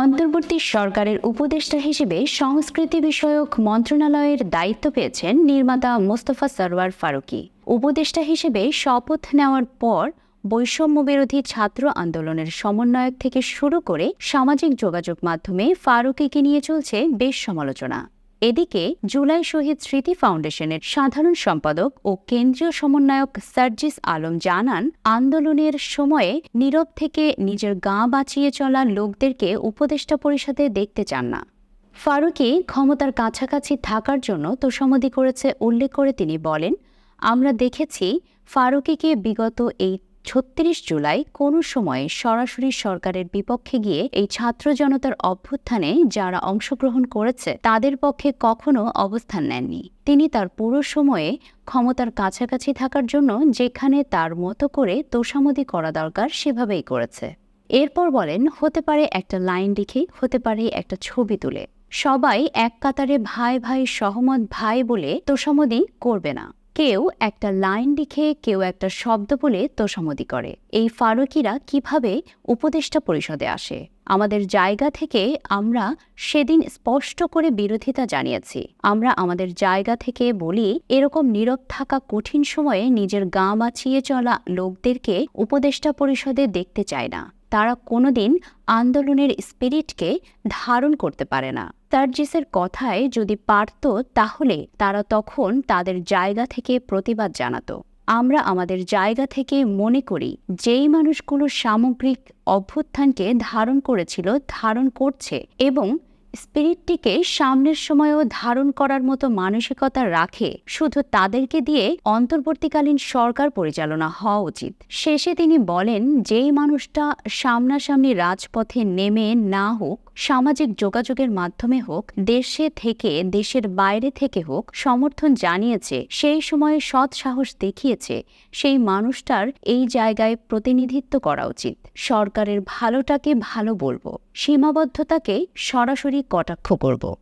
অন্তর্বর্তী সরকারের উপদেষ্টা হিসেবে সংস্কৃতি বিষয়ক মন্ত্রণালয়ের দায়িত্ব পেয়েছেন নির্মাতা মোস্তফা সরওয়ার ফারুকী। উপদেষ্টা হিসেবে শপথ নেওয়ার পর বৈষম্য বিরোধী ছাত্র আন্দোলনের সমন্বয়ক থেকে শুরু করে সামাজিক যোগাযোগ মাধ্যমে ফারুকীকে নিয়ে চলছে বেশ সমালোচনা। এদিকে জুলাই শহীদ স্মৃতি ফাউন্ডেশনের সাধারণ সম্পাদক ও কেন্দ্রীয় সমন্বয়ক সার্জিস আলম জানান, আন্দোলনের সময়ে নীরব থেকে নিজের গা বাঁচিয়ে চলা লোকদেরকে উপদেষ্টা পরিষদে দেখতে চান না। ফারুকী ক্ষমতার কাছাকাছি থাকার জন্য তোষামোদী করেছে উল্লেখ করে তিনি বলেন, আমরা দেখেছি ফারুকীকে বিগত এই ৩৬ জুলাই কোনো সময়ে সরাসরি সরকারের বিপক্ষে গিয়ে এই ছাত্র জনতার অভ্যুত্থানে যারা অংশগ্রহণ করেছে তাদের পক্ষে কখনো অবস্থান নেননি। তিনি তার পুরো সময়ে ক্ষমতার কাছাকাছি থাকার জন্য যেখানে তার মতো করে তোষামোদী করা দরকার সেভাবেই করেছে। এরপর বলেন, হতে পারে একটা লাইন লিখে, হতে পারে একটা ছবি তুলে, সবাই এক কাতারে ভাই ভাই সহমত ভাই বলে তোষামোদী করবে না। কেউ একটা লাইন লিখে, কেউ একটা শব্দ বলে তোষামোদী করে। এই ফারুকীরা কিভাবে উপদেষ্টা পরিষদে আসে? আমাদের জায়গা থেকে আমরা সেদিন স্পষ্ট করে বিরোধিতা জানিয়েছি। আমরা আমাদের জায়গা থেকে বলি, এরকম নীরব থাকা কঠিন সময়ে নিজের গা বাঁচিয়ে চলা লোকদেরকে উপদেষ্টা পরিষদে দেখতে চায় না। তারা কোনোদিন আন্দোলনের স্পিরিটকে ধারণ করতে পারে না। সার্জিসের কথায় যদি পারত তাহলে তারা তখন তাদের জায়গা থেকে প্রতিবাদ জানাতো। আমরা আমাদের জায়গা থেকে মনে করি, যেই মানুষগুলো সামগ্রিক অভ্যুত্থানকে ধারণ করেছিল, ধারণ করছে এবং স্পিরিটটিকে সামনের সময়ও ধারণ করার মতো মানসিকতা রাখে, শুধু তাদেরকে দিয়ে অন্তর্বর্তীকালীন সরকার পরিচালনা হওয়া উচিত। শেষে তিনি বলেন, যেই মানুষটা সামনাসামনি রাজপথে নেমে না হোক, সামাজিক যোগাযোগের মাধ্যমে হোক, দেশে থেকে দেশের বাইরে থেকে হোক, সমর্থন জানিয়েছে, সেই সময়ে সৎ সাহস দেখিয়েছে, সেই মানুষটার এই জায়গায় প্রতিনিধিত্ব করা উচিত। সরকারের ভালোটাকে ভালো বলবো, সীমাবদ্ধতাকে সরাসরি কটাক্ষ করব।